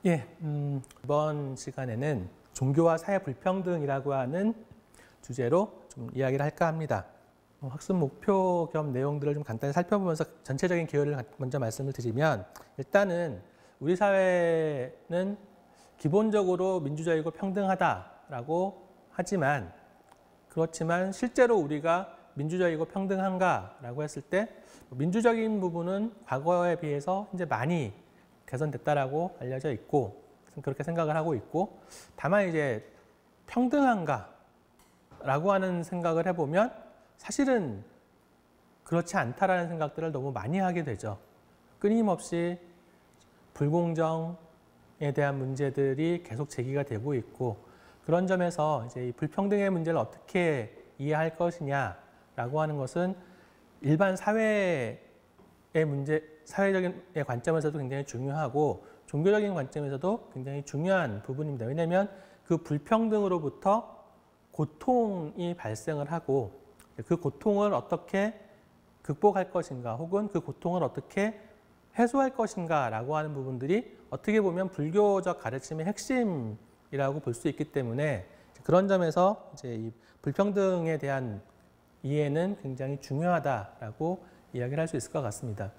예, 이번 시간에는 종교와 사회 불평등이라고 하는 주제로 좀 이야기를 할까 합니다. 학습 목표 겸 내용들을 좀 간단히 살펴보면서 전체적인 개요를 먼저 말씀을 드리면, 일단은 우리 사회는 기본적으로 민주적이고 평등하다라고 하지만, 그렇지만 실제로 우리가 민주적이고 평등한가라고 했을 때 민주적인 부분은 과거에 비해서 이제 많이 개선됐다라고 알려져 있고, 그렇게 생각을 하고 있고, 다만 이제 평등한가라고 하는 생각을 해보면 사실은 그렇지 않다라는 생각들을 너무 많이 하게 되죠. 끊임없이 불공정에 대한 문제들이 계속 제기가 되고 있고, 그런 점에서 이제 이 불평등의 문제를 어떻게 이해할 것이냐라고 하는 것은 일반 사회의 문제, 사회적인 관점에서도 굉장히 중요하고 종교적인 관점에서도 굉장히 중요한 부분입니다. 왜냐하면 그 불평등으로부터 고통이 발생을 하고, 그 고통을 어떻게 극복할 것인가, 혹은 그 고통을 어떻게 해소할 것인가라고 하는 부분들이 어떻게 보면 불교적 가르침의 핵심이라고 볼 수 있기 때문에, 그런 점에서 이제 이 불평등에 대한 이해는 굉장히 중요하다라고 이야기를 할 수 있을 것 같습니다.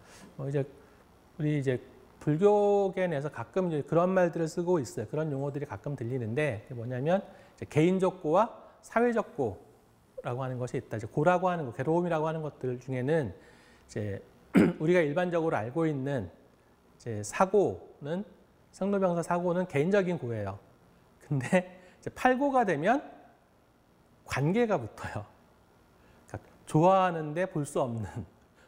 우리 이제 불교계 내에서 가끔 이제 그런 말들을 쓰고 있어요. 그런 용어들이 가끔 들리는데, 뭐냐면 이제 개인적 고와 사회적 고라고 하는 것이 있다. 이제 고라고 하는 거, 괴로움이라고 하는 것들 중에는 이제 우리가 일반적으로 알고 있는 이제 사고는, 생로병사 사고는 개인적인 고예요. 근데 이제 팔고가 되면 관계가 붙어요. 그러니까 좋아하는데 볼 수 없는,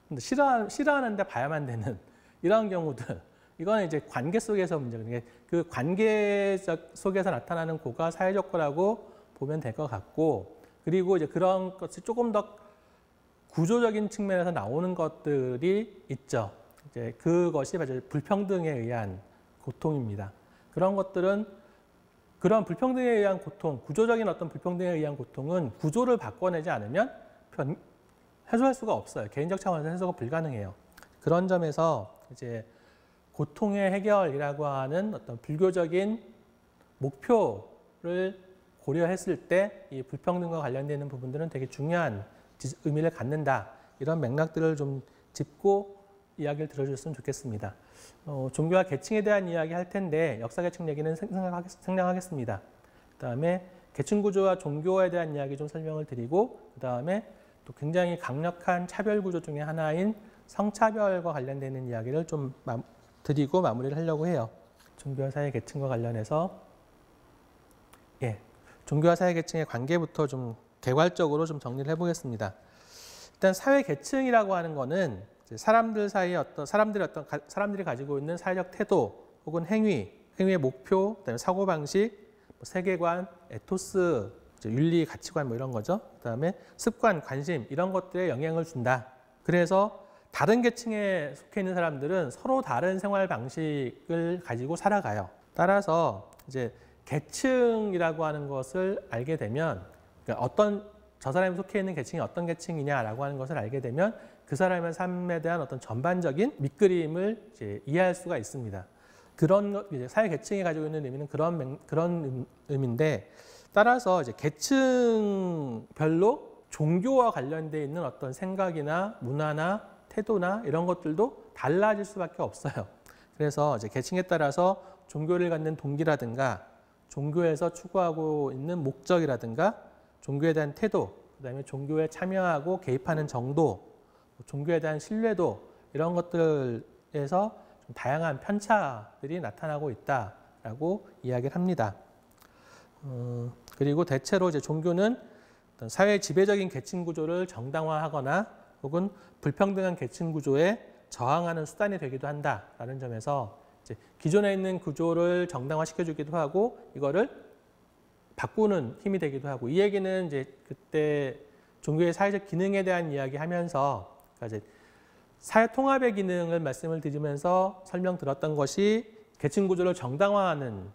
근데 싫어하는데 봐야만 되는 이런 경우들, 이거는 이제 관계 속에서 문제거든요. 그 관계 속에서 나타나는 고가 사회적 고라고 보면 될 것 같고, 그리고 이제 그런 것이 조금 더 구조적인 측면에서 나오는 것들이 있죠. 이제 그것이 바로 불평등에 의한 고통입니다. 그런 것들은, 그런 불평등에 의한 고통, 구조적인 어떤 불평등에 의한 고통은 구조를 바꿔내지 않으면 해소할 수가 없어요. 개인적 차원에서 해소가 불가능해요. 그런 점에서 이제 고통의 해결이라고 하는 어떤 불교적인 목표를 고려했을 때 이 불평등과 관련되는 부분들은 되게 중요한 의미를 갖는다. 이런 맥락들을 좀 짚고 이야기를 들어주셨으면 좋겠습니다. 종교와 계층에 대한 이야기 할 텐데 역사 계층 얘기는 생략하겠습니다. 그다음에 계층 구조와 종교에 대한 이야기 좀 설명을 드리고, 그다음에 또 굉장히 강력한 차별 구조 중에 하나인 성차별과 관련되는 이야기를 좀 드리고 마무리를 하려고 해요. 종교와 사회 계층과 관련해서 종교와 사회 계층의 관계부터 좀 개괄적으로 좀 정리를 해보겠습니다. 일단 사회 계층이라고 하는 거는 사람들 사이에 사람들이 가지고 있는 사회적 태도 혹은 행위의 목표, 그다음에 사고 방식, 세계관, 에토스, 윤리, 가치관 뭐 이런 거죠. 그다음에 습관, 관심 이런 것들에 영향을 준다. 그래서 다른 계층에 속해 있는 사람들은 서로 다른 생활 방식을 가지고 살아가요. 따라서 이제 계층이라고 하는 것을 알게 되면, 그러니까 저 사람이 속해 있는 계층이 어떤 계층이냐라고 하는 것을 알게 되면 그 사람의 삶에 대한 어떤 전반적인 밑그림을 이제 이해할 수가 있습니다. 그런 이제 사회 계층이 가지고 있는 의미는 그런 의미인데, 따라서 이제 계층별로 종교와 관련되어 있는 어떤 생각이나 문화나 태도나 이런 것들도 달라질 수밖에 없어요. 그래서 이제 계층에 따라서 종교를 갖는 동기라든가, 종교에서 추구하고 있는 목적이라든가, 종교에 대한 태도, 그다음에 종교에 참여하고 개입하는 정도, 종교에 대한 신뢰도 이런 것들에서 좀 다양한 편차들이 나타나고 있다라고 이야기를 합니다. 그리고 대체로 이제 종교는 어떤 사회 지배적인 계층 구조를 정당화하거나 혹은 불평등한 계층 구조에 저항하는 수단이 되기도 한다라는 점에서 이제 기존에 있는 구조를 정당화시켜주기도 하고 이거를 바꾸는 힘이 되기도 하고, 이 얘기는 이제 그때 종교의 사회적 기능에 대한 이야기하면서, 그러니까 이제 사회 통합의 기능을 말씀을 드리면서 설명드렸던 것이 계층 구조를 정당화하는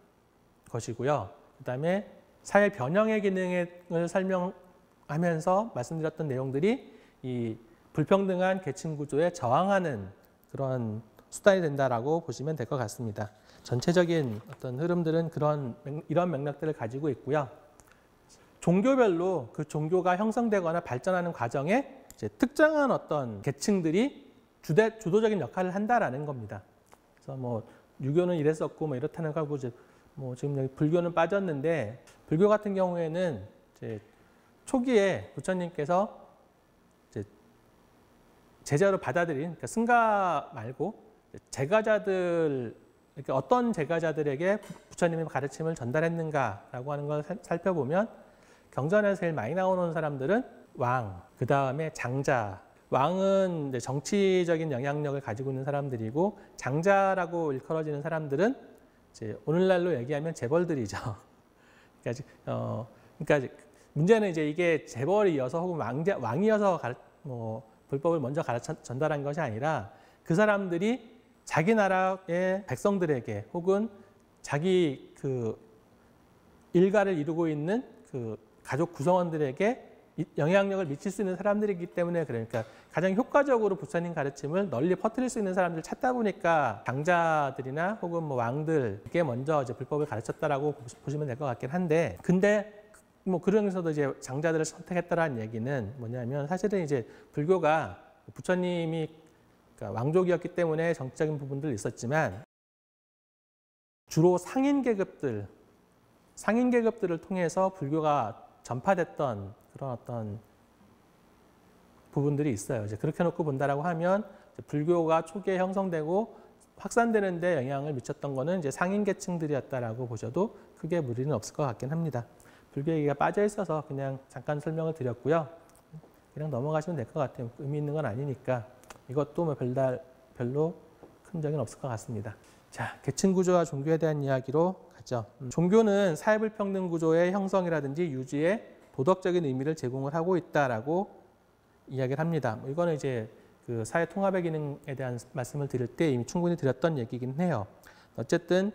것이고요. 그다음에 사회 변형의 기능을 설명하면서 말씀드렸던 내용들이 이 불평등한 계층 구조에 저항하는 그런 수단이 된다라고 보시면 될 것 같습니다. 전체적인 어떤 흐름들은 이런 맥락들을 가지고 있고요. 종교별로 그 종교가 형성되거나 발전하는 과정에 이제 특정한 어떤 계층들이 주도적인 역할을 한다라는 겁니다. 그래서 뭐 유교는 이랬었고 뭐 이렇다는 거고 이제 뭐 지금 여기 불교는 빠졌는데 불교 같은 경우에는 이제 초기에 부처님께서 이제 제자로 받아들인 그러니까 승가 말고 제가자들 이렇게 어떤 제가자들에게 부처님의 가르침을 전달했는가라고 하는 걸 살펴보면 경전에서 제일 많이 나오는 사람들은 왕, 그 다음에 장자. 왕은 이제 정치적인 영향력을 가지고 있는 사람들이고 장자라고 일컬어지는 사람들은 이제 오늘날로 얘기하면 재벌들이죠. 그러니까 문제는 이제 이게 재벌이어서 혹은 왕이어서 불법을 먼저 전달한 것이 아니라 그 사람들이 자기 나라의 백성들에게 혹은 자기 그 일가를 이루고 있는 그 가족 구성원들에게 영향력을 미칠 수 있는 사람들이기 때문에 그러니까 가장 효과적으로 부처님 가르침을 널리 퍼뜨릴 수 있는 사람들을 찾다 보니까 장자들이나 혹은 뭐 왕들에게 먼저 이제 불법을 가르쳤다라고 보시면 될 것 같긴 한데 근데 뭐 그러면서도 이제 장자들을 선택했다라는 얘기는 뭐냐면 사실은 이제 불교가 부처님이 그러니까 왕족이었기 때문에 정치적인 부분들 있었지만 주로 상인 계급들을 통해서 불교가 전파됐던 그런 어떤 부분들이 있어요. 이제 그렇게 놓고 본다라고 하면 불교가 초기에 형성되고 확산되는 데 영향을 미쳤던 거는 이제 상인 계층들이었다라고 보셔도 크게 무리는 없을 것 같긴 합니다. 불교 얘기가 빠져 있어서 그냥 잠깐 설명을 드렸고요. 그냥 넘어가시면 될 것 같아요. 의미 있는 건 아니니까. 이것도 뭐 별로 큰 적은 없을 것 같습니다. 자, 계층 구조와 종교에 대한 이야기로 가죠. 종교는 사회불평등 구조의 형성이라든지 유지에 도덕적인 의미를 제공을 하고 있다라고 이야기를 합니다. 이거는 이제 그 사회 통합의 기능에 대한 말씀을 드릴 때 이미 충분히 드렸던 얘기긴 해요. 어쨌든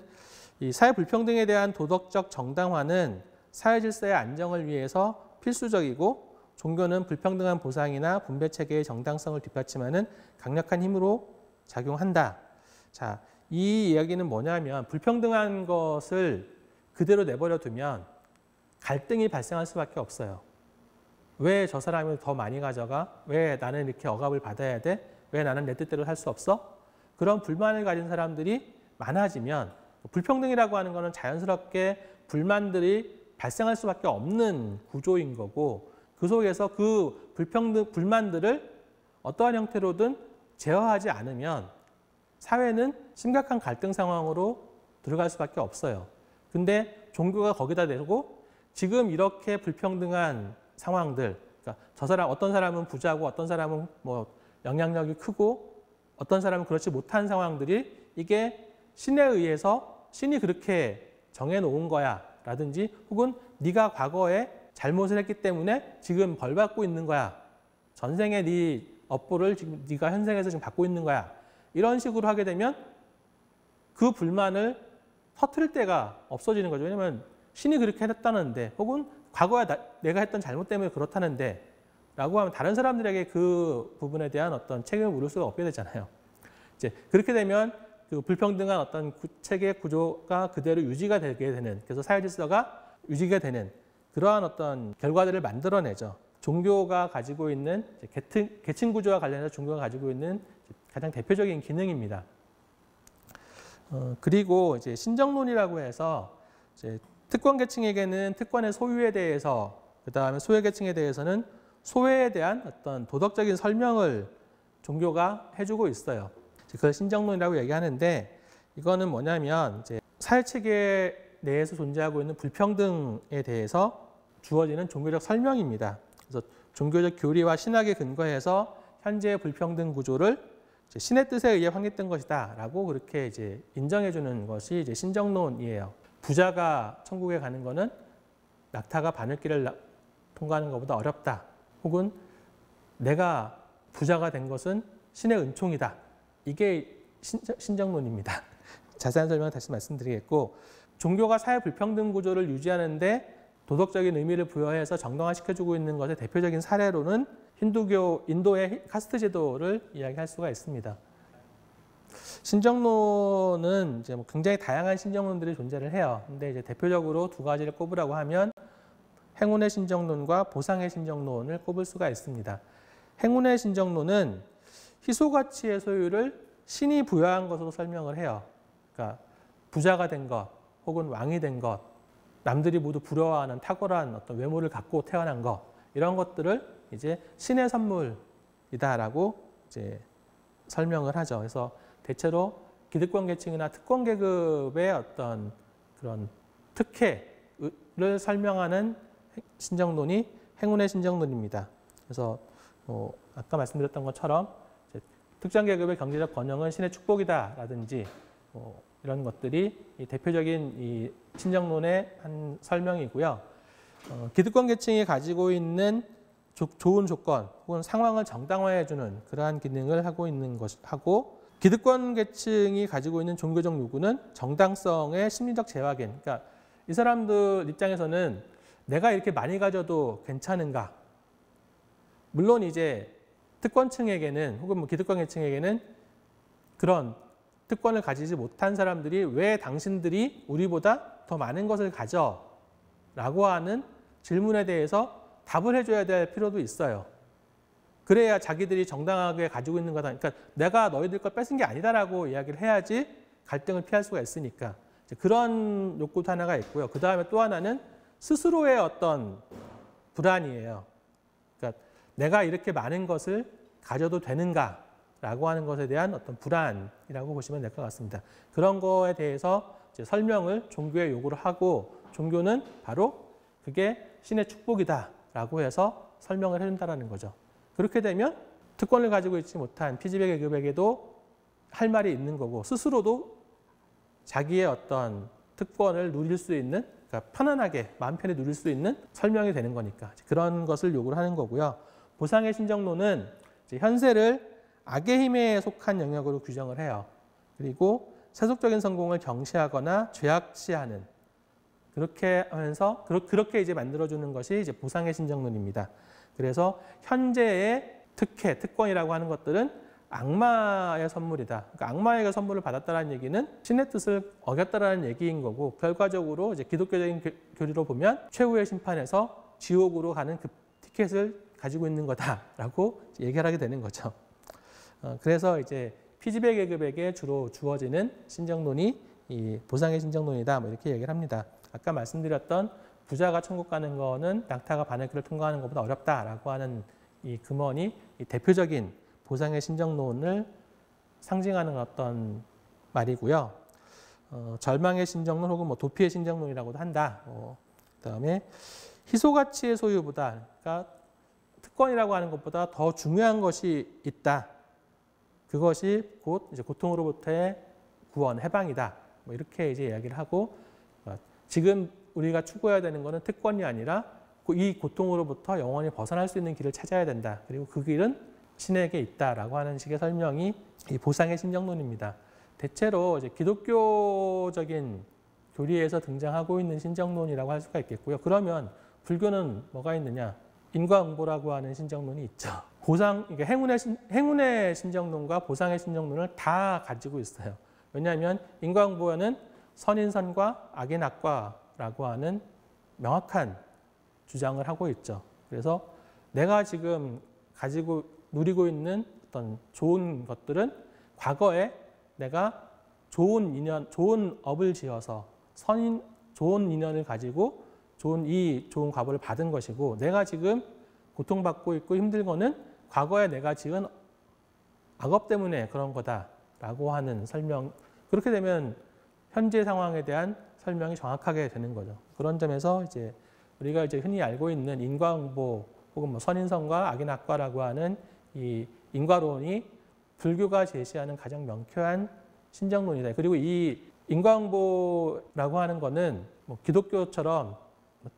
이 사회 불평등에 대한 도덕적 정당화는 사회 질서의 안정을 위해서 필수적이고 종교는 불평등한 보상이나 분배 체계의 정당성을 뒷받침하는 강력한 힘으로 작용한다. 자, 이 이야기는 뭐냐면 불평등한 것을 그대로 내버려 두면 갈등이 발생할 수밖에 없어요. 왜 저 사람이 더 많이 가져가? 왜 나는 이렇게 억압을 받아야 돼? 왜 나는 내 뜻대로 할 수 없어? 그런 불만을 가진 사람들이 많아지면 불평등이라고 하는 것은 자연스럽게 불만들이 발생할 수밖에 없는 구조인 거고 그 속에서 그 불만들을 어떠한 형태로든 제어하지 않으면 사회는 심각한 갈등 상황으로 들어갈 수밖에 없어요. 근데 종교가 거기다 대고 지금 이렇게 불평등한 상황들, 그러니까 저 사람 어떤 사람은 부자고 어떤 사람은 뭐 영향력이 크고 어떤 사람은 그렇지 못한 상황들이 이게 신에 의해서 신이 그렇게 정해놓은 거야 라든지 혹은 네가 과거에 잘못을 했기 때문에 지금 벌 받고 있는 거야. 전생에 네 업보를 지금 네가 현생에서 지금 받고 있는 거야. 이런 식으로 하게 되면 그 불만을 터뜨릴 데가 없어지는 거죠. 왜냐하면 신이 그렇게 했다는데 혹은 과거에 내가 했던 잘못 때문에 그렇다는데 라고 하면 다른 사람들에게 그 부분에 대한 어떤 책임을 물을 수가 없게 되잖아요. 이제 그렇게 되면 그 불평등한 어떤 체계 구조가 그대로 유지가 되게 되는 그래서 사회 질서가 유지가 되는 그러한 어떤 결과들을 만들어내죠. 종교가 가지고 있는 계층 구조와 관련해서 종교가 가지고 있는 가장 대표적인 기능입니다. 그리고 이제 신정론이라고 해서 이제 특권 계층에게는 특권의 소유에 대해서 그다음에 소외 계층에 대해서는 소외에 대한 어떤 도덕적인 설명을 종교가 해주고 있어요. 그걸 신정론이라고 얘기하는데 이거는 뭐냐면 이제 사회 체계 내에서 존재하고 있는 불평등에 대해서 주어지는 종교적 설명입니다. 그래서 종교적 교리와 신학에 근거해서 현재의 불평등 구조를 신의 뜻에 의해 확립된 것이다라고 그렇게 이제 인정해주는 것이 이제 신정론이에요. 부자가 천국에 가는 것은 낙타가 바늘길을 통과하는 것보다 어렵다. 혹은 내가 부자가 된 것은 신의 은총이다. 이게 신정론입니다. 자세한 설명은 다시 말씀드리겠고 종교가 사회 불평등 구조를 유지하는데 도덕적인 의미를 부여해서 정당화시켜주고 있는 것의 대표적인 사례로는 인도의 카스트 제도를 이야기할 수가 있습니다. 신정론은 이제 뭐 굉장히 다양한 신정론들이 존재를 해요. 근데 이제 대표적으로 두 가지를 꼽으라고 하면 행운의 신정론과 보상의 신정론을 꼽을 수가 있습니다. 행운의 신정론은 희소가치의 소유를 신이 부여한 것으로 설명을 해요. 그러니까 부자가 된 것, 혹은 왕이 된 것, 남들이 모두 부러워하는 탁월한 어떤 외모를 갖고 태어난 것, 이런 것들을 이제 신의 선물이다라고 이제 설명을 하죠. 그래서 대체로 기득권 계층이나 특권 계급의 어떤 그런 특혜를 설명하는 신정론이 행운의 신정론입니다. 그래서 아까 말씀드렸던 것처럼 특정 계급의 경제적 번영은 신의 축복이다라든지 이런 것들이 이 대표적인 이 신정론의 한 설명이고요. 기득권 계층이 가지고 있는 좋은 조건 혹은 상황을 정당화해주는 그러한 기능을 하고 있는 것하고, 기득권 계층이 가지고 있는 종교적 요구는 정당성의 심리적 재확인. 그러니까 이 사람들 입장에서는 내가 이렇게 많이 가져도 괜찮은가? 물론 이제 특권층에게는 혹은 뭐 기득권 계층에게는 그런 특권을 가지지 못한 사람들이 왜 당신들이 우리보다 더 많은 것을 가져? 라고 하는 질문에 대해서 답을 해줘야 될 필요도 있어요. 그래야 자기들이 정당하게 가지고 있는 거다. 그러니까 내가 너희들 걸 뺏은 게 아니다라고 이야기를 해야지 갈등을 피할 수가 있으니까. 그런 욕구도 하나가 있고요. 그 다음에 또 하나는 스스로의 어떤 불안이에요. 그러니까 내가 이렇게 많은 것을 가져도 되는가라고 하는 것에 대한 어떤 불안이라고 보시면 될 것 같습니다. 그런 거에 대해서 이제 설명을 종교에 요구를 하고, 종교는 바로 그게 신의 축복이다라고 해서 설명을 해준다는 거죠. 그렇게 되면 특권을 가지고 있지 못한 피지배 계급에게도 할 말이 있는 거고, 스스로도 자기의 어떤 특권을 누릴 수 있는, 그러니까 편안하게 마음 편히 누릴 수 있는 설명이 되는 거니까 그런 것을 요구를 하는 거고요. 보상의 신정론은 이제 현세를 악의 힘에 속한 영역으로 규정을 해요. 그리고 세속적인 성공을 경시하거나 죄악시하는, 그렇게 하면서 그렇게 이제 만들어주는 것이 이제 보상의 신정론입니다. 그래서 현재의 특혜, 특권이라고 하는 것들은 악마의 선물이다. 그러니까 악마에게 선물을 받았다는 얘기는 신의 뜻을 어겼다라는 얘기인 거고, 결과적으로 이제 기독교적인 교리로 보면 최후의 심판에서 지옥으로 가는 그 티켓을 가지고 있는 거다라고 얘기를 하게 되는 거죠. 그래서 이제 피지배 계급에게 주로 주어지는 신정론이 이 보상의 신정론이다, 뭐 이렇게 얘기를 합니다. 아까 말씀드렸던 부자가 천국 가는 거는 낙타가 바늘길을 통과하는 것보다 어렵다라고 하는 이 금언이 이 대표적인 보상의 신정론을 상징하는 어떤 말이고요. 절망의 신정론 혹은 뭐 도피의 신정론이라고도 한다. 그다음에 희소가치의 소유보다, 그러니까 특권이라고 하는 것보다 더 중요한 것이 있다. 그것이 곧 이제 고통으로부터의 구원, 해방이다. 뭐 이렇게 이제 이야기를 하고, 지금 우리가 추구해야 되는 것은 특권이 아니라 이 고통으로부터 영원히 벗어날 수 있는 길을 찾아야 된다. 그리고 그 길은 신에게 있다라고 하는 식의 설명이 이 보상의 신정론입니다. 대체로 이제 기독교적인 교리에서 등장하고 있는 신정론이라고 할 수가 있겠고요. 그러면 불교는 뭐가 있느냐? 인과응보라고 하는 신정론이 있죠. 그러니까 행운의 신정론과 보상의 신정론을 다 가지고 있어요. 왜냐하면 인과응보는 선인선과 악인악과라고 하는 명확한 주장을 하고 있죠. 그래서 내가 지금 가지고 누리고 있는 어떤 좋은 것들은 과거에 내가 좋은 인연, 좋은 업을 지어서 좋은 인연을 가지고 좋은 과보를 받은 것이고, 내가 지금 고통받고 있고 힘든 거는 과거에 내가 지은 악업 때문에 그런 거다라고 하는 설명. 그렇게 되면 현재 상황에 대한 설명이 정확하게 되는 거죠. 그런 점에서 이제 우리가 이제 흔히 알고 있는 인과응보 혹은 뭐 선인선과 악인악과라고 하는 이 인과론이 불교가 제시하는 가장 명쾌한 신정론이다. 그리고 이 인과응보라고 하는 거는 뭐 기독교처럼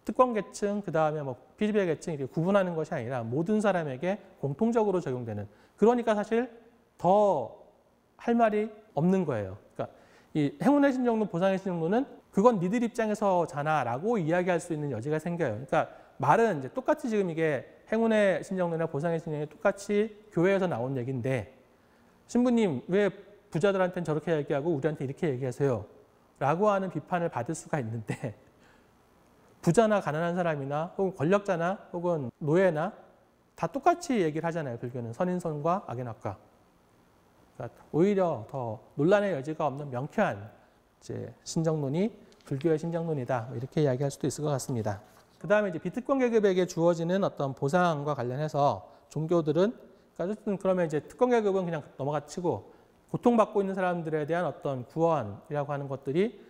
특권계층, 그 다음에 뭐 피지배 계층 이렇게 구분하는 것이 아니라 모든 사람에게 공통적으로 적용되는, 그러니까 사실 더 할 말이 없는 거예요. 그러니까 이 행운의 신정론, 보상의 신정론은 그건 니들 입장에서잖아라고 이야기할 수 있는 여지가 생겨요. 그러니까 말은 이제 똑같이 지금 이게 행운의 신정론이나 보상의 신정론이 똑같이 교회에서 나온 얘기인데, 신부님 왜 부자들한테는 저렇게 얘기하고 우리한테 이렇게 얘기하세요 라고 하는 비판을 받을 수가 있는데 부자나 가난한 사람이나 혹은 권력자나 혹은 노예나 다 똑같이 얘기를 하잖아요. 불교는 선인선과 악인악과. 그러니까 오히려 더 논란의 여지가 없는 명쾌한 이제 신정론이 불교의 신정론이다. 이렇게 이야기할 수도 있을 것 같습니다. 그 다음에 이제 비특권 계급에게 주어지는 어떤 보상과 관련해서 종교들은 어쨌든 그러면 이제 특권 계급은 그냥 넘어가치고 고통받고 있는 사람들에 대한 어떤 구원이라고 하는 것들이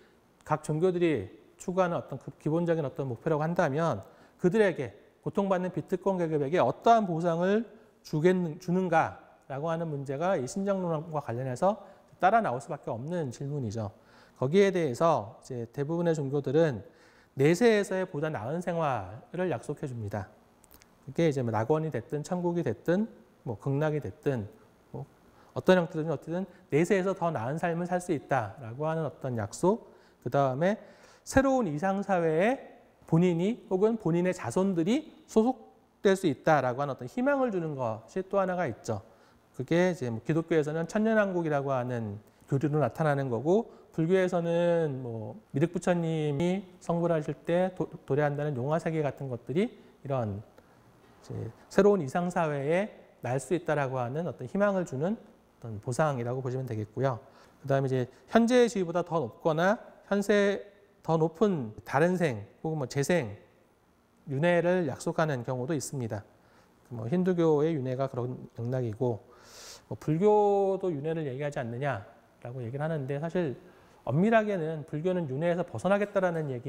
각 종교들이 추구하는 어떤 기본적인 어떤 목표라고 한다면 그들에게 고통받는 비특권 계급에게 어떠한 보상을 주는가라고 하는 문제가 이 신정론과 관련해서 따라 나올 수밖에 없는 질문이죠. 거기에 대해서 이제 대부분의 종교들은 내세에서의 보다 나은 생활을 약속해 줍니다. 그게 이제 뭐 낙원이 됐든 천국이 됐든 뭐 극락이 됐든 뭐 어떤 형태든 어쨌든 내세에서 더 나은 삶을 살 수 있다라고 하는 어떤 약속. 그 다음에 새로운 이상사회에 본인이 혹은 본인의 자손들이 소속될 수 있다라고 하는 어떤 희망을 주는 것이 또 하나가 있죠. 그게 이제 뭐 기독교에서는 천년왕국이라고 하는 교리로 나타나는 거고 불교에서는 뭐 미륵부처님이 성불하실 때 도래한다는 용화세계 같은 것들이 이런 이제 새로운 이상사회에 날 수 있다라고 하는 어떤 희망을 주는 어떤 보상이라고 보시면 되겠고요. 그 다음에 이제 현재의 지위보다 더 높거나 현세 더 높은 다른 생 혹은 뭐 재생 윤회를 약속하는 경우도 있습니다. 뭐 힌두교의 윤회가 그런 맥락이고 뭐 불교도 윤회를 얘기하지 않느냐라고 얘기를 하는데 사실 엄밀하게는 불교는 윤회에서 벗어나겠다라는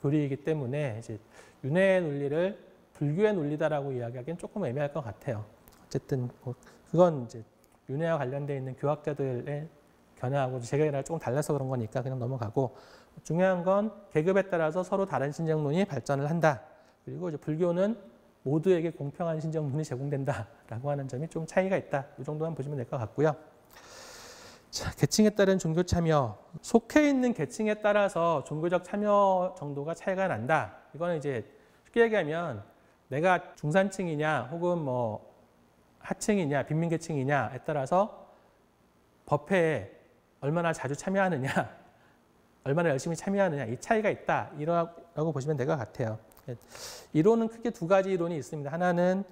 교리이기 때문에 이제 윤회의 논리를 불교의 논리다라고 이야기하기는 조금 애매할 것 같아요. 어쨌든 뭐 그건 이제 윤회와 관련되어 있는 교학자들의 견해하고 제가 조금 달라서 그런 거니까 그냥 넘어가고 중요한 건 계급에 따라서 서로 다른 신정론이 발전을 한다. 그리고 이제 불교는 모두에게 공평한 신정론이 제공된다라고 하는 점이 좀 차이가 있다. 이 정도만 보시면 될 것 같고요. 자, 계층에 따른 종교 참여. 속해 있는 계층에 따라서 종교적 참여 정도가 차이가 난다. 이거는 이제 쉽게 얘기하면 내가 중산층이냐 혹은 뭐 하층이냐 빈민계층이냐에 따라서 법회에 얼마나 자주 참여하느냐 얼마나 열심히 참여하느냐 이 차이가 있다 이라고 보시면 될 것 같아요. 이론은 크게 두 가지 이론이 있습니다. 하나는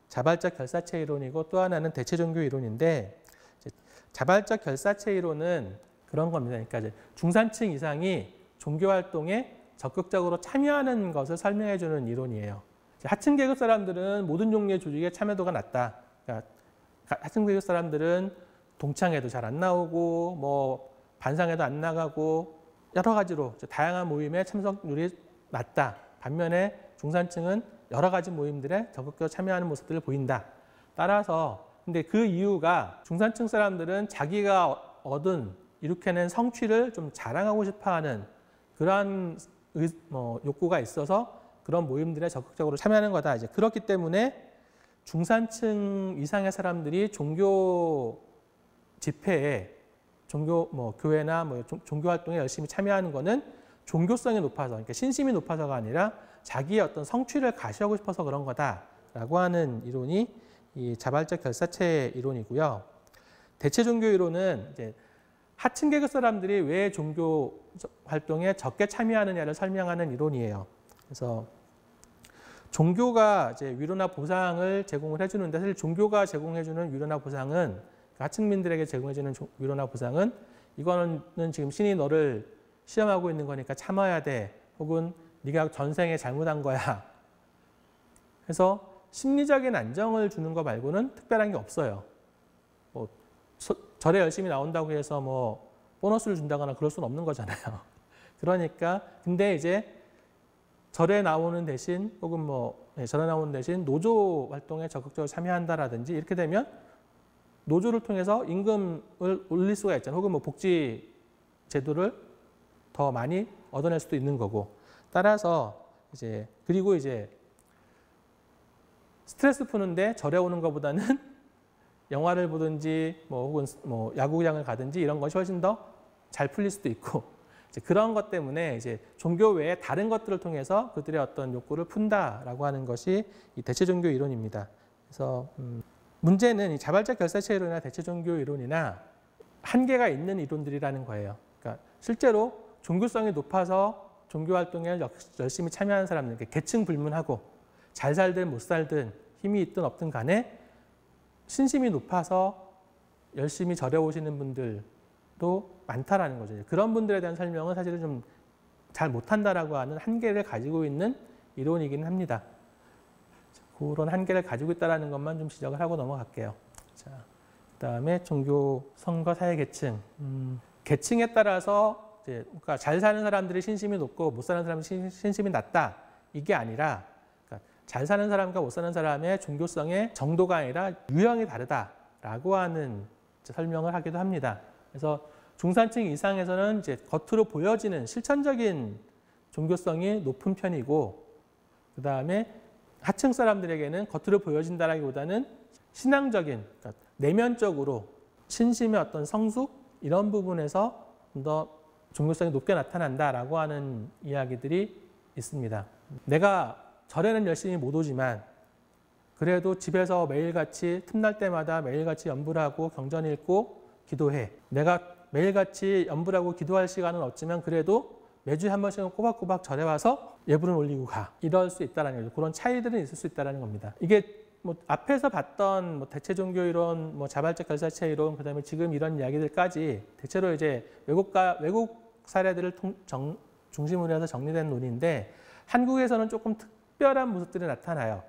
자발적 결사체 이론이고 또 하나는 대체종교 이론인데 자발적 결사체 이론은 그런 겁니다. 그러니까 이제 중산층 이상이 종교 활동에 적극적으로 참여하는 것을 설명해 주는 이론이에요. 하층 계급 사람들은 모든 종류의 조직에 참여도가 낮다. 그러니까 하층 계급 사람들은 동창회도 잘 안 나오고 뭐 반상회도 안 나가고 여러 가지로 다양한 모임에 참석률이 낮다. 반면에 중산층은 여러 가지 모임들에 적극적으로 참여하는 모습들을 보인다. 따라서 근데 그 이유가 중산층 사람들은 자기가 이룩해낸 성취를 좀 자랑하고 싶어하는 그러한 욕구가 있어서 그런 모임들에 적극적으로 참여하는 거다. 이제 그렇기 때문에 중산층 이상의 사람들이 종교 집회에 교회나 종교 활동에 열심히 참여하는 거는 종교성이 높아서, 그러니까 신심이 높아서가 아니라 자기의 어떤 성취를 가시하고 싶어서 그런 거다라고 하는 이론이 이 자발적 결사체 이론이고요. 대체 종교 이론은 이제 하층 계급 사람들이 왜 종교 활동에 적게 참여하느냐를 설명하는 이론이에요. 그래서 종교가 이제 위로나 보상을 제공을 해주는데 사실 종교가 제공해주는 위로나 보상은 하층민들에게 제공해주는 위로나 보상은 이거는 지금 신이 너를 시험하고 있는 거니까 참아야 돼. 혹은 네가 전생에 잘못한 거야. 그래서 심리적인 안정을 주는 거 말고는 특별한 게 없어요. 뭐 절에 열심히 나온다고 해서 뭐 보너스를 준다거나 그럴 수는 없는 거잖아요. 그러니까 근데 이제 절에 나오는 대신 혹은 절에 나오는 대신 노조 활동에 적극적으로 참여한다라든지 이렇게 되면 노조를 통해서 임금을 올릴 수가 있잖아요. 혹은 복지 제도를 더 많이 얻어낼 수도 있는 거고. 따라서 그리고 스트레스 푸는데 절에 오는 것보다는 영화를 보든지 혹은 야구장을 가든지 이런 것이 훨씬 더 잘 풀릴 수도 있고 그런 것 때문에 종교 외에 다른 것들을 통해서 그들의 어떤 욕구를 푼다라고 하는 것이 이 대체 종교 이론입니다. 그래서 문제는 이 자발적 결사체 이론이나 대체 종교 이론이나 한계가 있는 이론들이라는 거예요. 그러니까 실제로 종교성이 높아서 종교활동에 열심히 참여하는 사람들, 계층 불문하고 잘 살든 못 살든 힘이 있든 없든 간에 신심이 높아서 열심히 절에 오시는 분들도 많다라는 거죠. 그런 분들에 대한 설명은 사실은 좀 잘 못한다라고 하는 한계를 가지고 있는 이론이긴 합니다. 그런 한계를 가지고 있다는 것만 좀 지적을 하고 넘어갈게요. 자, 그다음에 종교, 선거, 사회 계층. 계층에 따라서 이제 그러니까 잘 사는 사람들이 신심이 높고 못 사는 사람들이 신심이 낮다. 이게 아니라 그러니까 잘 사는 사람과 못 사는 사람의 종교성의 정도가 아니라 유형이 다르다라고 하는 설명을 하기도 합니다. 그래서 중산층 이상에서는 이제 겉으로 보여지는 실천적인 종교성이 높은 편이고, 그 다음에 하층 사람들에게는 겉으로 보여진다라기보다는 신앙적인, 그러니까 내면적으로 신심의 어떤 성숙 이런 부분에서 좀 더 종교성이 높게 나타난다라고 하는 이야기들이 있습니다. 내가 절에는 열심히 못 오지만 그래도 집에서 매일같이 틈날 때마다 매일같이 연불 하고 경전 읽고 기도해. 내가 매일같이 연불 하고 기도할 시간은 없지만 그래도 매주에 한 번씩은 꼬박꼬박 절에 와서 예불은 올리고 가. 이럴 수 있다는 거죠. 그런 차이들은 있을 수 있다는 겁니다. 이게 뭐 앞에서 봤던 뭐 대체 종교 이론, 뭐 자발적 결사체 이론, 그다음에 지금 이런 이야기들까지 대체로 이제 외국 사례들을 중심으로 해서 정리된 논인데 한국에서는 조금 특별한 모습들이 나타나요.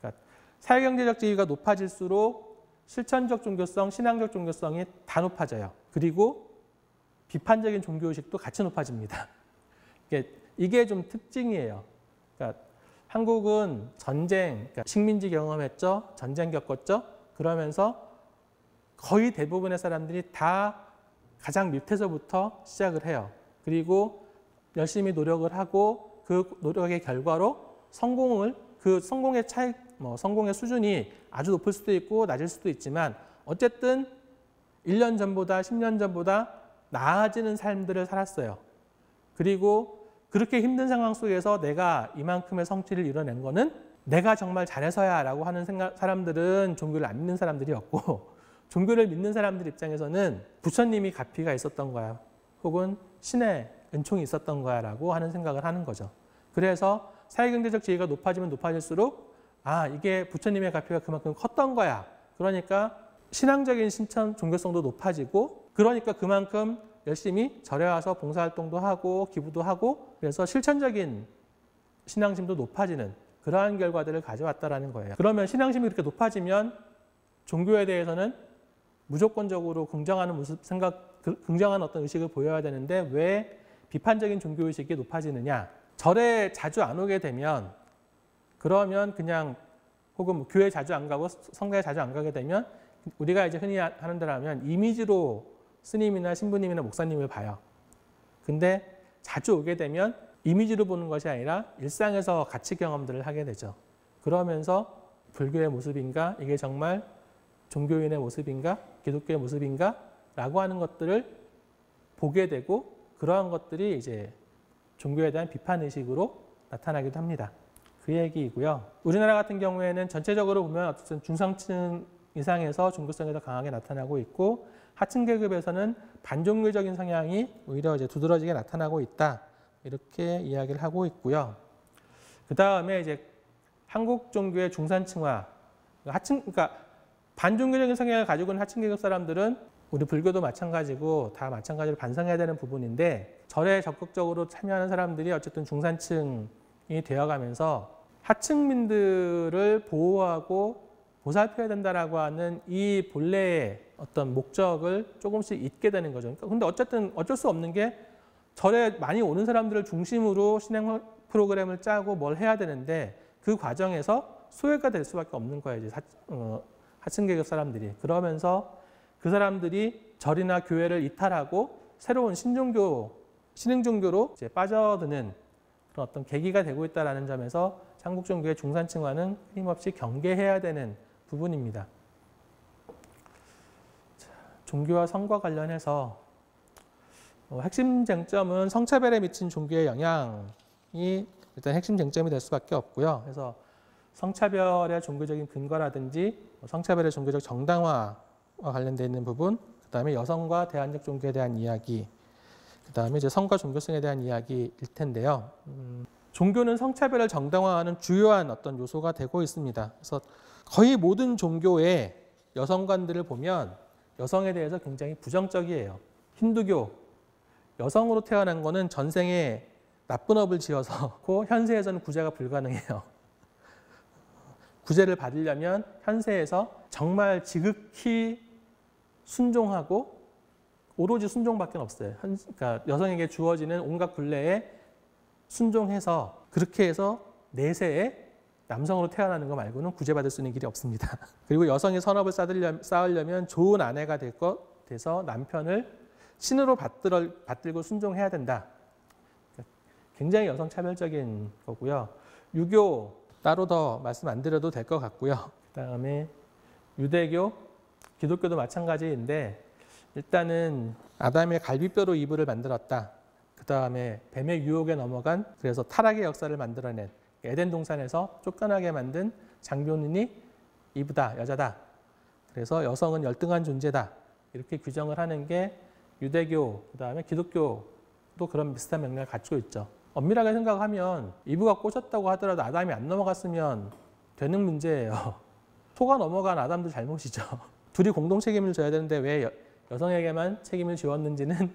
그러니까 사회경제적 지위가 높아질수록 실천적 종교성, 신앙적 종교성이 다 높아져요. 그리고 비판적인 종교의식도 같이 높아집니다. 이게 좀 특징이에요. 그러니까 한국은 전쟁, 그러니까 식민지 경험했죠. 전쟁 겪었죠. 그러면서 거의 대부분의 사람들이 다 가장 밑에서부터 시작을 해요. 그리고 열심히 노력을 하고 그 노력의 결과로 성공의 차이, 성공의 수준이 아주 높을 수도 있고 낮을 수도 있지만 어쨌든 1년 전보다 10년 전보다 나아지는 삶들을 살았어요. 그리고 그렇게 힘든 상황 속에서 내가 이만큼의 성취를 이뤄낸 거는 내가 정말 잘해서야 라고 하는 사람들은 종교를 안 믿는 사람들이었고 종교를 믿는 사람들 입장에서는 부처님이 가피가 있었던 거야. 혹은 신의 은총이 있었던 거야 라고 하는 생각을 하는 거죠. 그래서 사회경제적 지위가 높아지면 높아질수록 이게 부처님의 가피가 그만큼 컸던 거야. 그러니까 신앙적인 신천 종교성도 높아지고 그러니까 그만큼 열심히 절에 와서 봉사활동도 하고 기부도 하고 그래서 실천적인 신앙심도 높아지는 그러한 결과들을 가져왔다라는 거예요. 그러면 신앙심이 그렇게 높아지면 종교에 대해서는 무조건적으로 긍정하는 긍정한 어떤 의식을 보여야 되는데 왜 비판적인 종교의식이 높아지느냐. 절에 자주 안 오게 되면 그러면 그냥 혹은 뭐 교회 자주 안 가고 성가에 자주 안 가게 되면 우리가 이제 흔히 하는 대로 하면 이미지로 스님이나 신부님이나 목사님을 봐요. 근데 자주 오게 되면 이미지로 보는 것이 아니라 일상에서 가치 경험들을 하게 되죠. 그러면서 불교의 모습인가? 이게 정말 종교인의 모습인가? 기독교의 모습인가? 라고 하는 것들을 보게 되고 그러한 것들이 이제 종교에 대한 비판의식으로 나타나기도 합니다. 그 얘기이고요. 우리나라 같은 경우에는 전체적으로 보면 어쨌든 중상층 이상에서 종교성이 더 강하게 나타나고 있고 하층 계급에서는 반종교적인 성향이 오히려 이제 두드러지게 나타나고 있다. 이렇게 이야기를 하고 있고요. 그 다음에 이제 한국 종교의 중산층화, 그러니까 반종교적인 성향을 가지고 있는 하층 계급 사람들은 우리 불교도 마찬가지고 다 마찬가지로 반성해야 되는 부분인데 절에 적극적으로 참여하는 사람들이 어쨌든 중산층이 되어가면서 하층민들을 보호하고 보살펴야 된다라고 하는 이 본래의 어떤 목적을 조금씩 잊게 되는 거죠. 근데 어쨌든 어쩔 수 없는 게 절에 많이 오는 사람들을 중심으로 신앙 프로그램을 짜고 뭘 해야 되는데 그 과정에서 소외가 될 수밖에 없는 거예요. 이제 하층 계급 사람들이. 그러면서 그 사람들이 절이나 교회를 이탈하고 새로운 신흥종교로 이제 빠져드는 그런 어떤 계기가 되고 있다는 점에서 한국 종교의 중산층화는 끊임없이 경계해야 되는 부분입니다. 종교와 성과 관련해서 핵심 쟁점은 성차별에 미친 종교의 영향이 일단 핵심 쟁점이 될 수밖에 없고요. 그래서 성차별의 종교적인 근거라든지 성차별의 종교적 정당화와 관련되어 있는 부분, 그다음에 여성과 대안적 종교에 대한 이야기, 그다음에 이제 성과 종교성에 대한 이야기일 텐데요. 종교는 성차별을 정당화하는 주요한 어떤 요소가 되고 있습니다. 그래서 거의 모든 종교의 여성관들을 보면 여성에 대해서 굉장히 부정적이에요. 힌두교, 여성으로 태어난 거는 전생에 나쁜 업을 지어서 현세에서는 구제가 불가능해요. 구제를 받으려면 현세에서 정말 지극히 순종하고 오로지 순종밖에 없어요. 그러니까 여성에게 주어지는 온갖 굴레에 순종해서 그렇게 해서 내세에 남성으로 태어나는 거 말고는 구제받을 수 있는 길이 없습니다. 그리고 여성의 선업을 쌓으려면 좋은 아내가 돼서 남편을 신으로 받들고 순종해야 된다. 굉장히 여성 차별적인 거고요. 유교 따로 더 말씀 안 드려도 될 것 같고요. 그다음에 유대교, 기독교도 마찬가지인데 일단은 아담의 갈비뼈로 이브를 만들었다. 그다음에 뱀의 유혹에 넘어간 그래서 타락의 역사를 만들어낸 에덴 동산에서 쫓겨나게 만든 장본인이 이브다, 여자다. 그래서 여성은 열등한 존재다. 이렇게 규정을 하는 게 유대교, 그다음에 기독교도 그런 비슷한 맥락을 갖추고 있죠. 엄밀하게 생각하면 이브가 꼬셨다고 하더라도 아담이 안 넘어갔으면 되는 문제예요. 소가 넘어간 아담도 잘못이죠. 둘이 공동 책임을 져야 되는데 왜 여성에게만 책임을 지웠는지는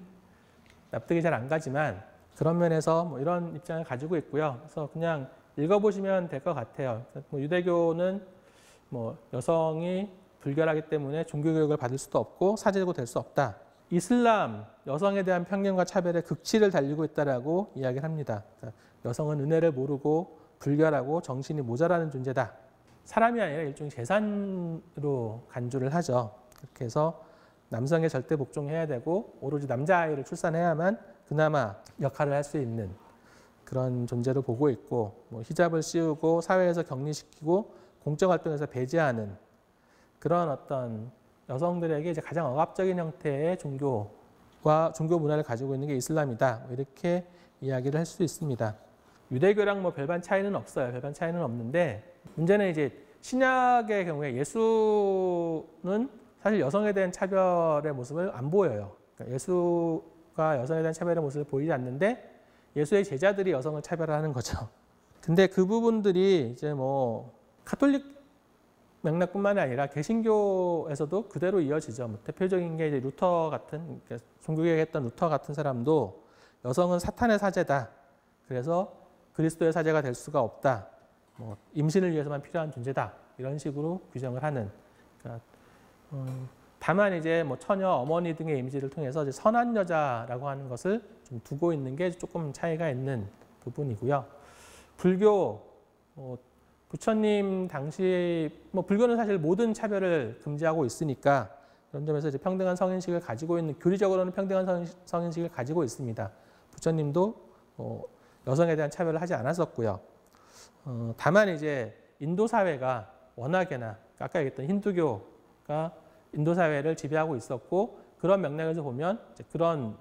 납득이 잘 안 가지만 그런 면에서 뭐 이런 입장을 가지고 있고요. 그래서 그냥 읽어보시면 될 것 같아요. 뭐 유대교는 뭐 여성이 불결하기 때문에 종교교육을 받을 수도 없고 사제고 될 수 없다. 이슬람, 여성에 대한 편견과 차별의 극치를 달리고 있다라고 이야기를 합니다. 그러니까 여성은 은혜를 모르고 불결하고 정신이 모자라는 존재다. 사람이 아니라 일종의 재산으로 간주를 하죠. 그렇게 해서 남성의 절대 복종해야 되고 오로지 남자아이를 출산해야만 그나마 역할을 할 수 있는 그런 존재로 보고 있고 뭐 히잡을 씌우고 사회에서 격리시키고 공적 활동에서 배제하는 그런 어떤 여성들에게 이제 가장 억압적인 형태의 종교와 종교 문화를 가지고 있는 게 이슬람이다. 뭐 이렇게 이야기를 할 수 있습니다. 유대교랑 뭐 별반 차이는 없어요. 별반 차이는 없는데 문제는 이제 신약의 경우에 예수는 사실 여성에 대한 차별의 모습을 안 보여요. 그러니까 예수가 여성에 대한 차별의 모습을 보이지 않는데 예수의 제자들이 여성을 차별하는 거죠. 근데 그 부분들이 이제 뭐 카톨릭 맥락뿐만 아니라 개신교에서도 그대로 이어지죠. 뭐 대표적인 게 이제 루터 같은 종교개혁했던 루터 같은 사람도 여성은 사탄의 사제다. 그래서 그리스도의 사제가 될 수가 없다. 뭐 임신을 위해서만 필요한 존재다. 이런 식으로 규정을 하는. 그러니까 다만 이제 뭐 처녀, 어머니 등의 이미지를 통해서 이제 선한 여자라고 하는 것을 좀 두고 있는 게 조금 차이가 있는 부분이고요. 불교, 부처님 당시 뭐 불교는 사실 모든 차별을 금지하고 있으니까 그런 점에서 이제 평등한 성인식을 가지고 있는 교리적으로는 평등한 성인식을 가지고 있습니다. 부처님도 여성에 대한 차별을 하지 않았었고요. 다만 이제 인도 사회가 워낙에나 아까 얘기했던 힌두교가 인도 사회를 지배하고 있었고 그런 맥락에서 보면 이제 그런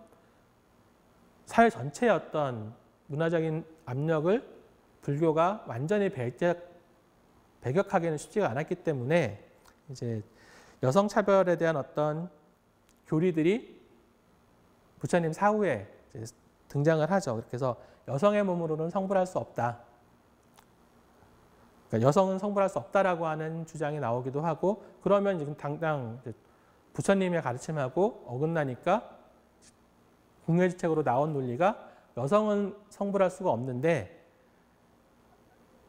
사회 전체의 어떤 문화적인 압력을 불교가 완전히 배격하기는 쉽지가 않았기 때문에 이제 여성 차별에 대한 어떤 교리들이 부처님 사후에 이제 등장을 하죠. 그래서 여성의 몸으로는 성불할 수 없다. 그러니까 여성은 성불할 수 없다라고 하는 주장이 나오기도 하고 그러면 지금 당장 부처님의 가르침하고 어긋나니까 공예지책으로 나온 논리가 여성은 성불할 수가 없는데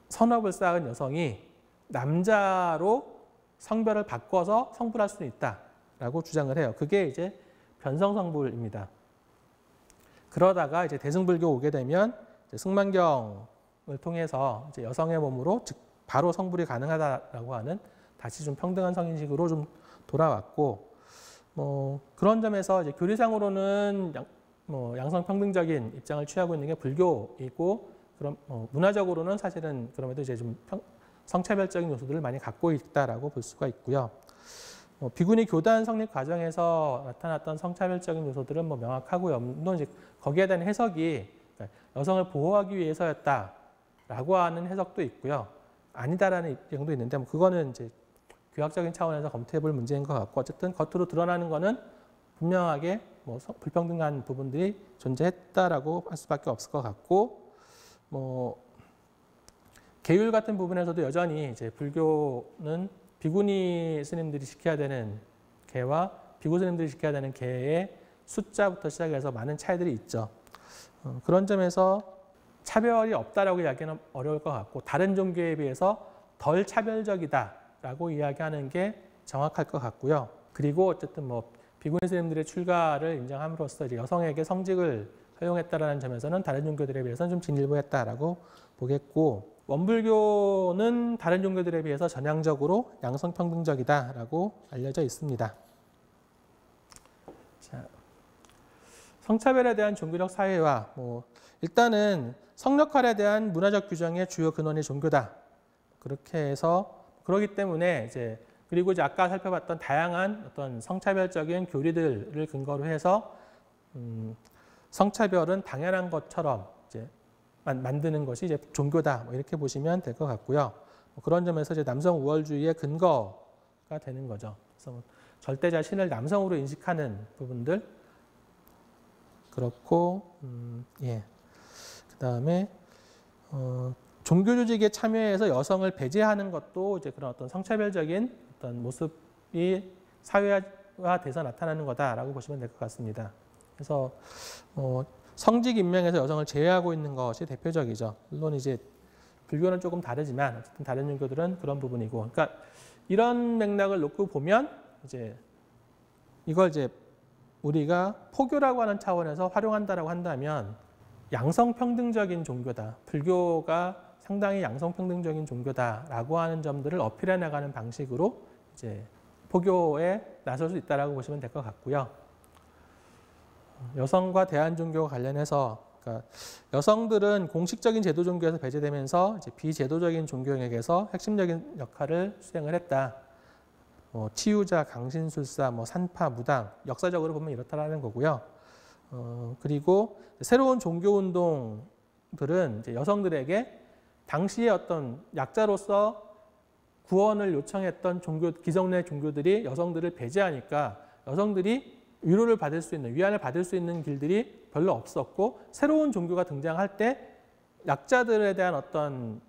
선업을 쌓은 여성이 남자로 성별을 바꿔서 성불할 수는 있다라고 주장을 해요. 그게 이제 변성성불입니다. 그러다가 이제 대승불교 오게 되면 이제 승만경을 통해서 이제 여성의 몸으로 즉 바로 성불이 가능하다라고 하는 다시 좀 평등한 성인식으로 좀 돌아왔고 뭐 그런 점에서 이제 교리상으로는 양성평등적인 입장을 취하고 있는 게 불교이고 그럼 문화적으로는 사실은 그럼에도 이제 좀 성차별적인 요소들을 많이 갖고 있다라고 볼 수가 있고요. 비구니 교단 성립 과정에서 나타났던 성차별적인 요소들은 뭐 명확하고요. 물론 이제 거기에 대한 해석이 여성을 보호하기 위해서였다라고 하는 해석도 있고요. 아니다라는 입장도 있는데 그거는 이제 교학적인 차원에서 검토해볼 문제인 것 같고 어쨌든 겉으로 드러나는 거는 분명하게 뭐 불평등한 부분들이 존재했다라고 할 수밖에 없을 것 같고, 뭐 계율 같은 부분에서도 여전히 이제 불교는 비구니 스님들이 지켜야 되는 계와 비구 스님들이 지켜야 되는 계의 숫자부터 시작해서 많은 차이들이 있죠. 그런 점에서 차별이 없다라고 이야기하기는 어려울 것 같고, 다른 종교에 비해서 덜 차별적이다라고 이야기하는 게 정확할 것 같고요. 그리고 어쨌든 뭐 비구니 스님들의 출가를 인정함으로써 이제 여성에게 성직을 허용했다라는 점에서는 다른 종교들에 비해서는 좀 진일보했다라고 보겠고, 원불교는 다른 종교들에 비해서 전향적으로 양성평등적이다라고 알려져 있습니다. 자, 성차별에 대한 종교적 사회화, 일단은 성역할에 대한 문화적 규정의 주요 근원이 종교다. 그렇게 해서 그렇기 때문에 그리고 아까 살펴봤던 다양한 어떤 성차별적인 교리들을 근거로 해서 성차별은 당연한 것처럼 만드는 것이 종교다. 이렇게 보시면 될 것 같고요. 그런 점에서 남성 우월주의의 근거가 되는 거죠. 그래서 절대 자신을 남성으로 인식하는 부분들, 그렇고 그다음에 종교 조직에 참여해서 여성을 배제하는 것도 그런 어떤 성차별적인 어떤 모습이 사회화돼서 나타나는 거다라고 보시면 될 것 같습니다. 그래서 성직 임명에서 여성을 제외하고 있는 것이 대표적이죠. 물론 불교는 조금 다르지만 어쨌든 다른 종교들은 그런 부분이고, 그러니까 이런 맥락을 놓고 보면 이걸 우리가 포교라고 하는 차원에서 활용한다라고 한다면 양성평등적인 종교다. 불교가 상당히 양성평등적인 종교다라고 하는 점들을 어필해 나가는 방식으로 포교에 나설 수 있다라고 보시면 될 것 같고요. 여성과 대한종교와 관련해서 그러니까 여성들은 공식적인 제도 종교에서 배제되면서 비제도적인 종교에게서 핵심적인 역할을 수행을 했다. 치유자, 강신술사, 산파, 무당, 역사적으로 보면 이렇다라는 거고요. 그리고 새로운 종교운동들은 여성들에게 당시의 어떤 약자로서 구원을 요청했던 기성내 종교들이 여성들을 배제하니까 여성들이 위로를 받을 수 있는, 위안을 받을 수 있는 길들이 별로 없었고, 새로운 종교가 등장할 때 약자들에 대한 어떤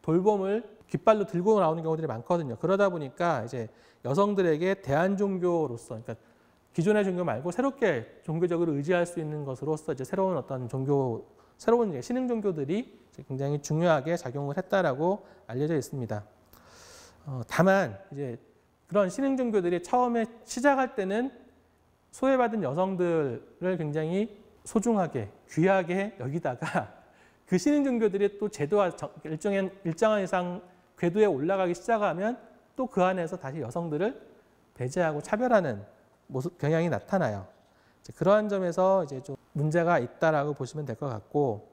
돌봄을 깃발로 들고 나오는 경우들이 많거든요. 그러다 보니까 여성들에게 대한종교로서, 그러니까 기존의 종교 말고 새롭게 종교적으로 의지할 수 있는 것으로서 새로운 어떤 새로운 신흥 종교들이 굉장히 중요하게 작용을 했다라고 알려져 있습니다. 다만 그런 신흥 종교들이 처음에 시작할 때는 소외받은 여성들을 굉장히 소중하게, 귀하게 여기다가 그 신흥 종교들이 또 제도와 일정한 이상 궤도에 올라가기 시작하면 또 그 안에서 다시 여성들을 배제하고 차별하는 경향이 나타나요. 그러한 점에서 좀 문제가 있다라고 보시면 될 것 같고,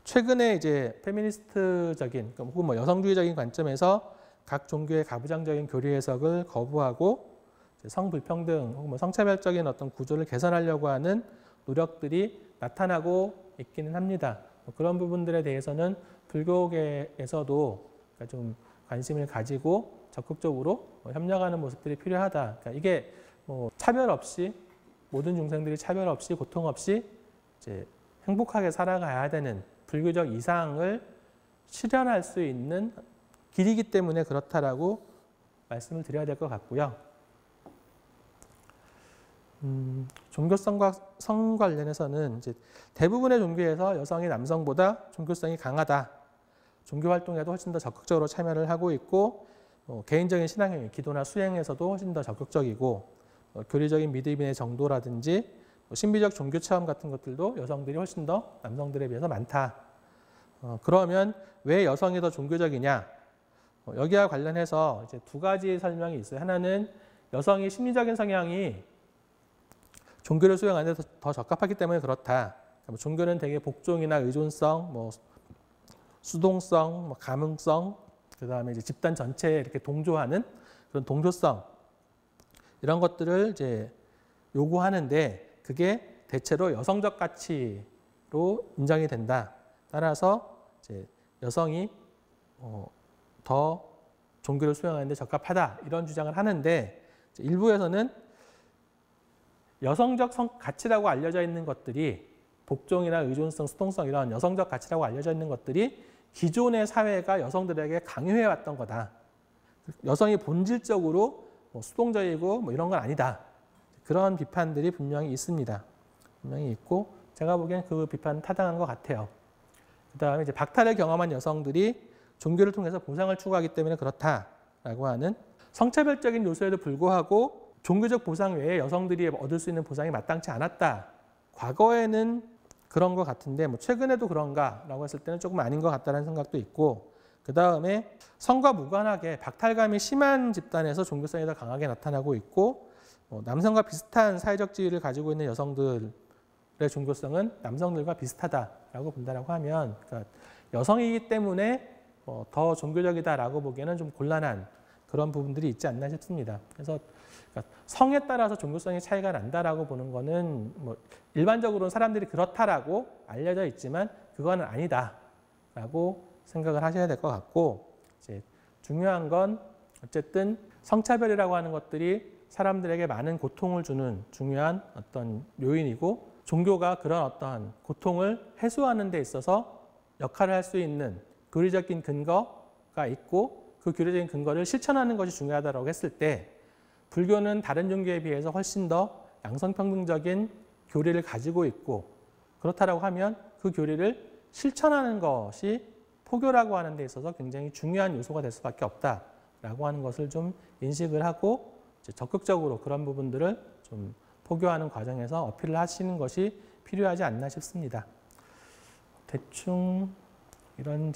최근에 페미니스트적인 혹은 여성주의적인 관점에서 각 종교의 가부장적인 교리 해석을 거부하고 성불평등 혹은 성차별적인 어떤 구조를 개선하려고 하는 노력들이 나타나고 있기는 합니다. 그런 부분들에 대해서는 불교계에서도 좀 관심을 가지고 적극적으로 협력하는 모습들이 필요하다. 그러니까 이게 차별 없이, 모든 중생들이 차별 없이, 고통 없이 행복하게 살아가야 되는 불교적 이상을 실현할 수 있는 길이기 때문에 그렇다라고 말씀을 드려야 될 것 같고요. 종교성과 성 관련해서는 대부분의 종교에서 여성이 남성보다 종교성이 강하다. 종교 활동에도 훨씬 더 적극적으로 참여를 하고 있고, 개인적인 신앙행위, 기도나 수행에서도 훨씬 더 적극적이고, 교리적인 믿음의 정도라든지 신비적 종교 체험 같은 것들도 여성들이 훨씬 더 남성들에 비해서 많다. 그러면 왜 여성이 더 종교적이냐? 여기와 관련해서 두 가지 설명이 있어요. 하나는 여성이 심리적인 성향이 종교를 수행하는 데 더 적합하기 때문에 그렇다. 종교는 되게 복종이나 의존성, 수동성, 감흥성, 그 다음에 집단 전체에 이렇게 동조하는 그런 동조성, 이런 것들을 요구하는데 그게 대체로 여성적 가치로 인정이 된다. 따라서 여성이 더 종교를 수행하는 데 적합하다. 이런 주장을 하는데 일부에서는 여성적 가치라고 알려져 있는 것들이 복종이나 의존성, 수동성 이런 여성적 가치라고 알려져 있는 것들이 기존의 사회가 여성들에게 강요해왔던 거다. 여성이 본질적으로 뭐 수동적이고 뭐 이런 건 아니다. 그런 비판들이 분명히 있습니다. 분명히 있고 제가 보기엔 그 비판은 타당한 것 같아요. 그다음에 이제 박탈을 경험한 여성들이 종교를 통해서 보상을 추구하기 때문에 그렇다라고 하는 성차별적인 요소에도 불구하고 종교적 보상 외에 여성들이 얻을 수 있는 보상이 마땅치 않았다. 과거에는 그런 것 같은데 뭐 최근에도 그런가라고 했을 때는 조금 아닌 것 같다는 생각도 있고 그다음에 성과 무관하게 박탈감이 심한 집단에서 종교성이 더 강하게 나타나고 있고 남성과 비슷한 사회적 지위를 가지고 있는 여성들의 종교성은 남성들과 비슷하다라고 본다라고 하면 그러니까 여성이기 때문에 더 종교적이다라고 보기에는 좀 곤란한 그런 부분들이 있지 않나 싶습니다. 그래서 그러니까 성에 따라서 종교성의 차이가 난다라고 보는 거는 뭐 일반적으로는 사람들이 그렇다라고 알려져 있지만 그거는 아니다라고 생각을 하셔야 될 것 같고 이제 중요한 건 어쨌든 성차별이라고 하는 것들이 사람들에게 많은 고통을 주는 중요한 어떤 요인이고 종교가 그런 어떠한 고통을 해소하는 데 있어서 역할을 할 수 있는 교리적인 근거가 있고 그 교리적인 근거를 실천하는 것이 중요하다고 했을 때 불교는 다른 종교에 비해서 훨씬 더 양성평등적인 교리를 가지고 있고 그렇다고 하면 그 교리를 실천하는 것이 포교라고 하는 데 있어서 굉장히 중요한 요소가 될 수밖에 없다라고 하는 것을 좀 인식을 하고 적극적으로 그런 부분들을 좀 포교하는 과정에서 어필을 하시는 것이 필요하지 않나 싶습니다. 대충 이런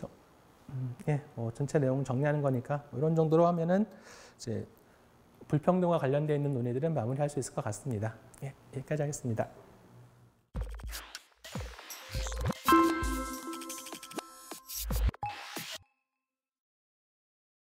전체 내용 정리하는 거니까 이런 정도로 하면은 이제 불평등과 관련되어 있는 논의들은 마무리할 수 있을 것 같습니다. 여기까지 하겠습니다.